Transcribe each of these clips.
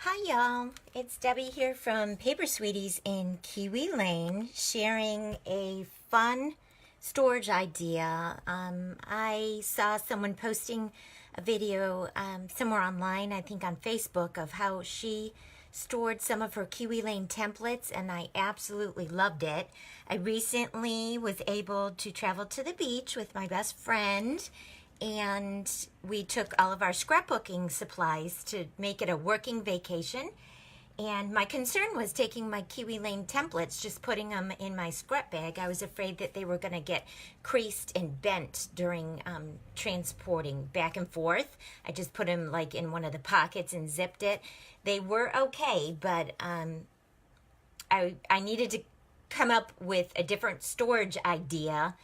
Hi y'all, it's Debbie here from Paper Sweeties in Kiwi Lane, sharing a fun storage idea. I saw someone posting a video somewhere online, I think on Facebook, of how she stored some of her Kiwi Lane templates, and I absolutely loved it. I recently was able to travel to the beach with my best friend, and we took all of our scrapbooking supplies to make it a working vacation. And my concern was taking my Kiwi Lane templates, just putting them in my scrap bag. I was afraid that they were going to get creased and bent during transporting back and forth. I just put them like in one of the pockets and zipped it. They were okay, but I needed to come up with a different storage idea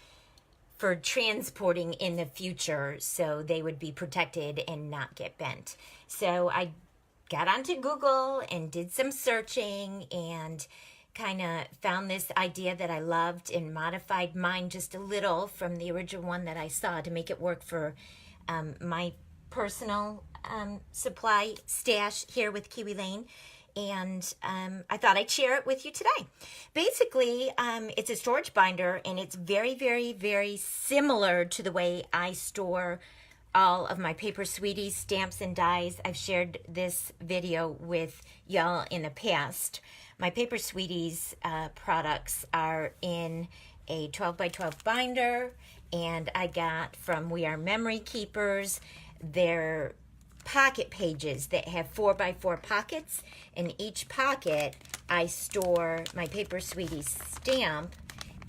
for transporting in the future so they would be protected and not get bent. So I got onto Google and did some searching and kind of found this idea that I loved and modified mine just a little from the original one that I saw to make it work for my personal supply stash here with Kiwi Lane. And I thought I'd share it with you today. Basically, it's a storage binder, and it's very, very, very similar to the way I store all of my Paper Sweeties stamps and dies. I've shared this video with y'all in the past. My Paper Sweeties products are in a 12 by 12 binder, and I got from We Are Memory Keepers their pocket pages that have 4 by 4 pockets. In each pocket I store my Paper Sweeties stamp,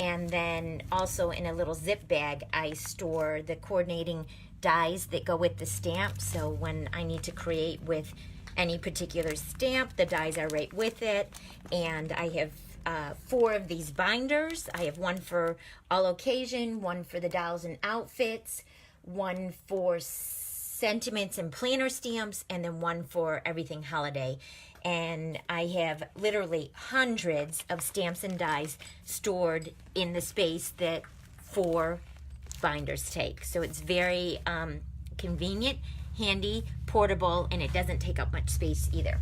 and then also in a little zip bag I store the coordinating dies that go with the stamp. So when I need to create with any particular stamp, the dies are right with it. And I have 4 of these binders. I have one for all occasion, one for the dolls and outfits, one for sentiments and planner stamps, and then one for everything holiday. And I have literally hundreds of stamps and dies stored in the space that 4 binders take. So it's very convenient, handy, portable, and it doesn't take up much space either.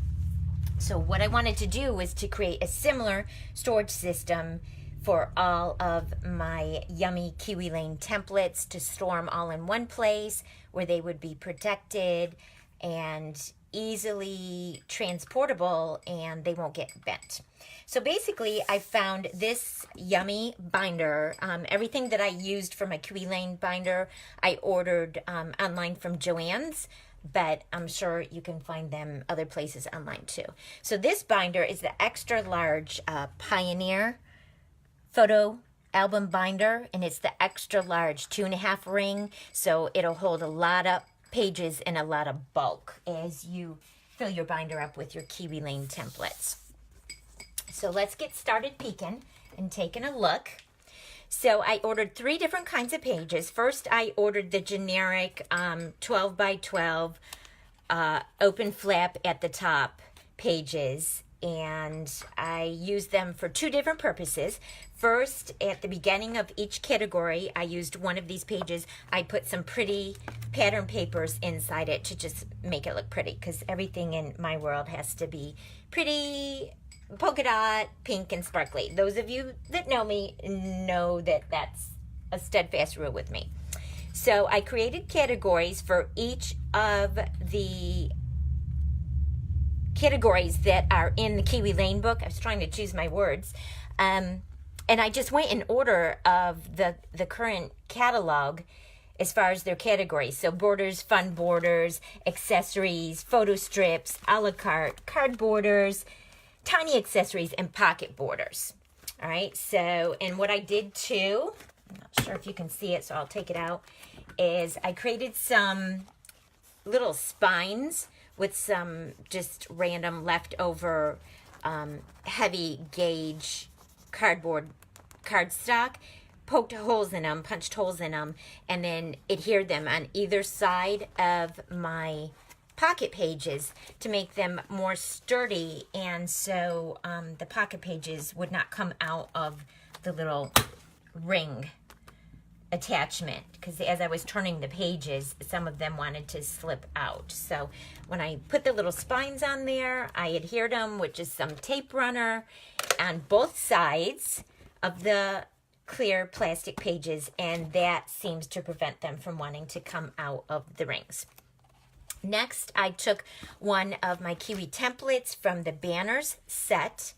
So what I wanted to do was to create a similar storage system for all of my yummy Kiwi Lane templates, to store them all in one place where they would be protected and easily transportable, and they won't get bent. So basically I found this yummy binder. Everything that I used for my Kiwi Lane binder I ordered online from Joann's, but I'm sure you can find them other places online too. So this binder is the extra large Pioneer photo album binder, and it's the extra large 2.5 ring, so it'll hold a lot of pages and a lot of bulk as you fill your binder up with your Kiwi Lane templates. So let's get started peeking and taking a look. So I ordered 3 different kinds of pages. First, I ordered the generic 12 by 12 open flap at the top pages, and I used them for 2 different purposes. First, at the beginning of each category, I used one of these pages. I put some pretty pattern papers inside it to just make it look pretty, because everything in my world has to be pretty, polka dot, pink, and sparkly. Those of you that know me know that that's a steadfast rule with me. So I created categories for each of the categories that are in the Kiwi Lane book. I was trying to choose my words. And I just went in order of the current catalog as far as their categories. So borders, fun borders, accessories, photo strips, a la carte, card borders, tiny accessories, and pocket borders. All right, so, and what I did too, I'm not sure if you can see it, so I'll take it out, is I created some little spines with some just random leftover heavy gauge cardstock, poked holes in them, punched holes in them, and then adhered them on either side of my pocket pages to make them more sturdy, and so the pocket pages would not come out of the little ring attachment, because as I was turning the pages, some of them wanted to slip out. So when I put the little spines on there, I adhered them with just some tape runner on both sides of the clear plastic pages, and that seems to prevent them from wanting to come out of the rings. Next, I took one of my Kiwi templates from the banners set,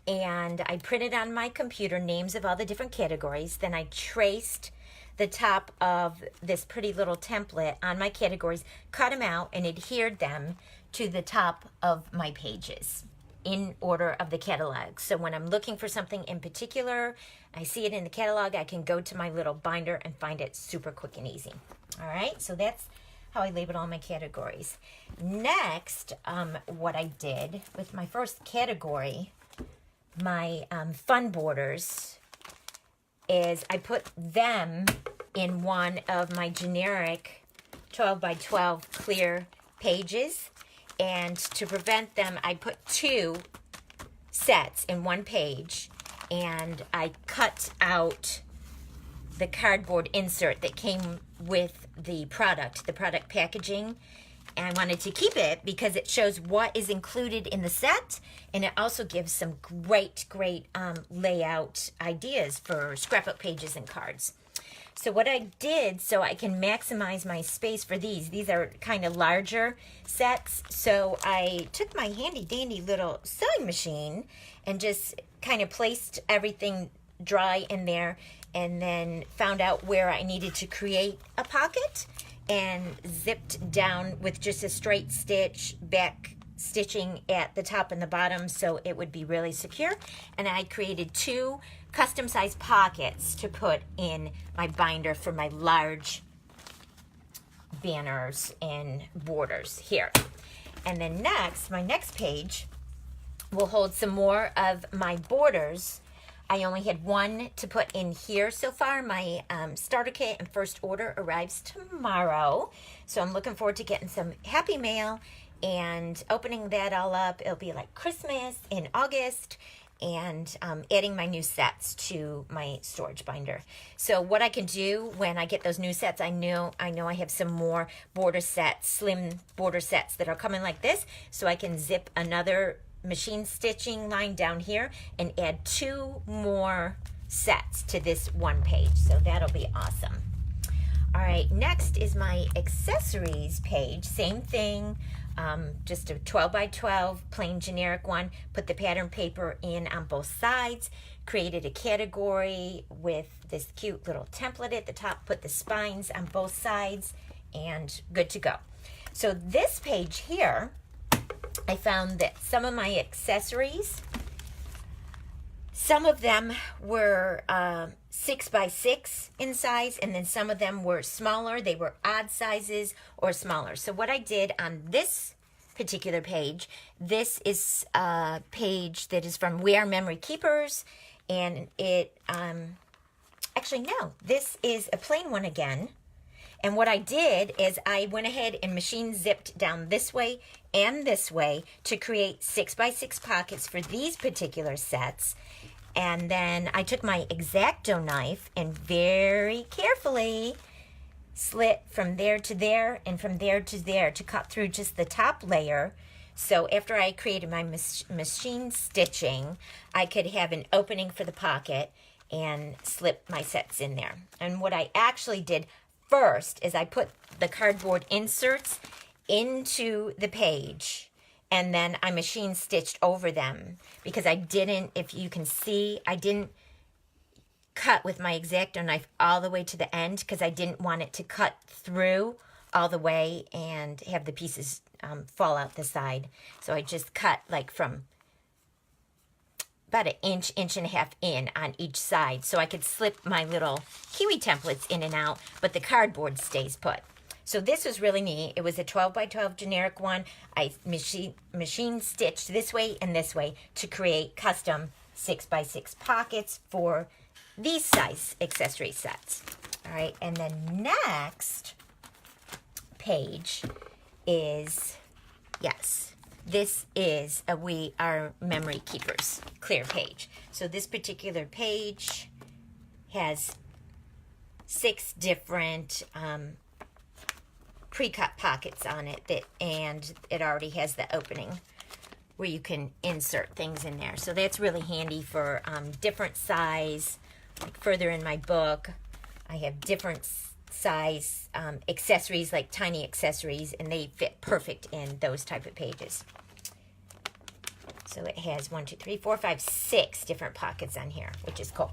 and I printed on my computer names of all the different categories. Then I traced the top of this pretty little template on my categories, cut them out, and adhered them to the top of my pages in order of the catalog. So when I'm looking for something in particular, I see it in the catalog, I can go to my little binder and find it super quick and easy. All right, so that's how I labeled all my categories. Next, what I did with my first category, my fun borders, is I put them in one of my generic 12 by 12 clear pages. And to prevent them, I put 2 sets in one page, and I cut out the cardboard insert that came with the product packaging. And I wanted to keep it because it shows what is included in the set, and it also gives some great layout ideas for scrapbook pages and cards. So what I did, so I can maximize my space for these are kind of larger sets, so I took my handy dandy little sewing machine and just kind of placed everything dry in there, and then found out where I needed to create a pocket and zipped down with just a straight stitch, back stitching at the top and the bottom so it would be really secure. And I created 2 custom sized pockets to put in my binder for my large banners and borders here. And then next, my next page will hold some more of my borders. I only had 1 to put in here so far. My starter kit and first order arrives tomorrow, so I'm looking forward to getting some happy mail and opening that all up. It'll be like Christmas in August, and adding my new sets to my storage binder. So what I can do when I get those new sets, I know I have some more border sets, slim border sets that are coming like this, so I can zip another machine stitching line down here and add 2 more sets to this one page. So that'll be awesome. All right, next is my accessories page. Same thing, just a 12 by 12 plain generic one. Put the pattern paper in on both sides, created a category with this cute little template at the top, put the spines on both sides, and good to go. So this page here, I found that some of my accessories, some of them were 6 by 6 in size, and then some of them were smaller. They were odd sizes or smaller. So what I did on this particular page, this is a page that is from We Are Memory Keepers, and it, actually no, this is a plain one again. And what I did is I went ahead and machine zipped down this way and this way to create 6 by 6 pockets for these particular sets. And then I took my X-Acto knife and very carefully slit from there to there and from there to there to cut through just the top layer. So after I created my machine stitching, I could have an opening for the pocket and slip my sets in there. And what I actually did first is I put the cardboard inserts into the page, and then I machine stitched over them because I didn't, if you can see, I didn't cut with my X-Acto knife all the way to the end because I didn't want it to cut through all the way and have the pieces fall out the side. So I just cut like from about an inch and a half in on each side so I could slip my little Kiwi templates in and out, but the cardboard stays put. So this was really neat. It was a 12 by 12 generic one. I machine stitched this way and this way to create custom 6 by 6 pockets for these size accessory sets. All right, and then next page is, yes, this is a We Are Memory Keepers clear page. So this particular page has 6 different pre-cut pockets on it, and it already has the opening where you can insert things in there. So that's really handy for different size. Like further in my book, I have different size accessories, like tiny accessories, and they fit perfect in those type of pages. So it has 1, 2, 3, 4, 5, 6 different pockets on here, which is cool.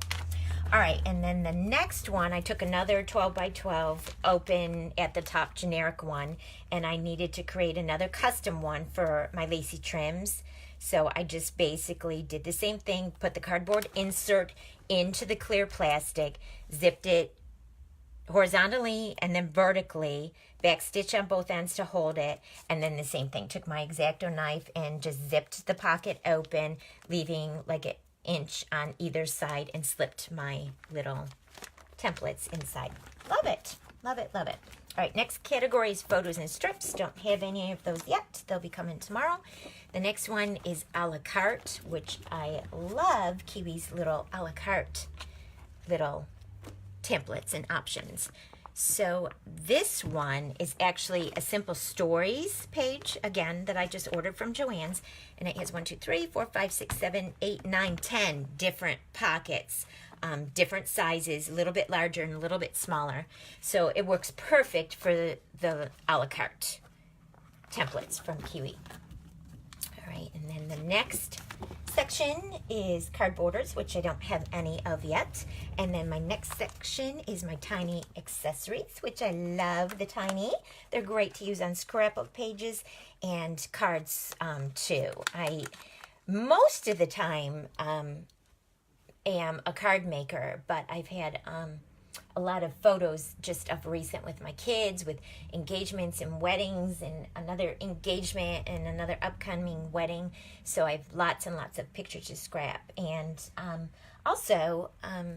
All right, and then the next one, I took another 12 by 12 open at the top generic one, and I needed to create another custom one for my lacy trims. So I just basically did the same thing, put the cardboard insert into the clear plastic, zipped it horizontally and then vertically, back stitch on both ends to hold it, and then the same thing. Took my X-Acto knife and just zipped the pocket open, leaving like an inch on either side, and slipped my little templates inside. Love it. Love it, love it. All right, next category is photos and strips. Don't have any of those yet. They'll be coming tomorrow. The next one is a la carte, which I love Kiwi's little a la carte little templates and options. So this one is actually a simple stories page, again, that I just ordered from Joann's, and it has 1, 2, 3, 4, 5, 6, 7, 8, 9, 10 different pockets, different sizes, a little bit larger and a little bit smaller. So it works perfect for the a la carte templates from Kiwi. All right, and then the next section is card borders, which I don't have any of yet. And then my next section is my tiny accessories, which I love the tiny. They're great to use on scrapbook pages and cards too. I most of the time am a card maker, but I've had a lot of photos just of recent with my kids, with engagements and weddings, and another engagement and another upcoming wedding. So I have lots and lots of pictures to scrap. And also,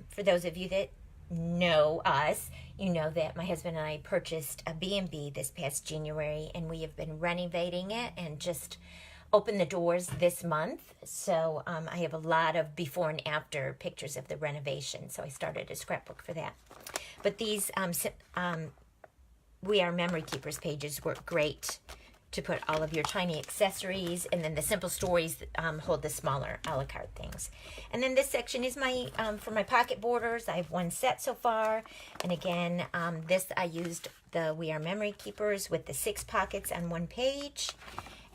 for those of you that know us, you know that my husband and I purchased a B&B this past January, and we have been renovating it and just opened the doors this month. So I have a lot of before and after pictures of the renovation. So I started a scrapbook for that. But these We Are Memory Keepers pages work great to put all of your tiny accessories, and then the simple stories hold the smaller a la carte things. And then this section is my for my pocket borders. I have 1 set so far, and again, this I used the We Are Memory Keepers with the 6 pockets on 1 page.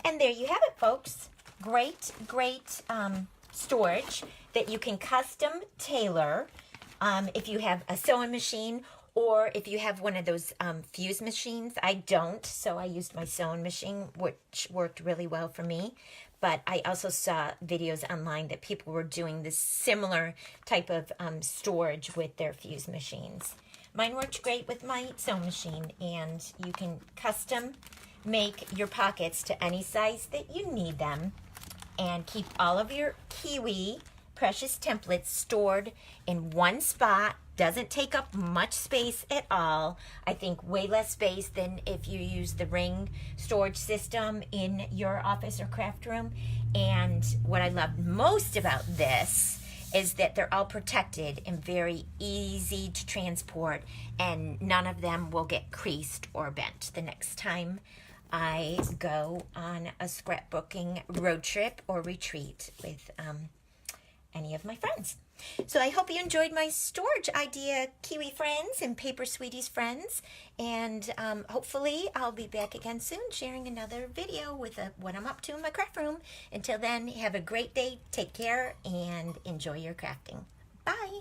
And there you have it, folks. Great, great storage that you can custom tailor if you have a sewing machine, or if you have one of those fuse machines. I don't, so I used my sewing machine, which worked really well for me. But I also saw videos online that people were doing this similar type of storage with their fuse machines. Mine worked great with my sewing machine, and you can custom make your pockets to any size that you need them, and keep all of your Kiwi precious templates stored in 1 spot. Doesn't take up much space at all. I think way less space than if you use the ring storage system in your office or craft room. And what I love most about this is that they're all protected and very easy to transport, and none of them will get creased or bent the next time I go on a scrapbooking road trip or retreat with any of my friends. So I hope you enjoyed my storage idea, Kiwi friends and Paper Sweeties friends. And hopefully I'll be back again soon sharing another video with what I'm up to in my craft room. Until then, have a great day, take care, and enjoy your crafting. Bye.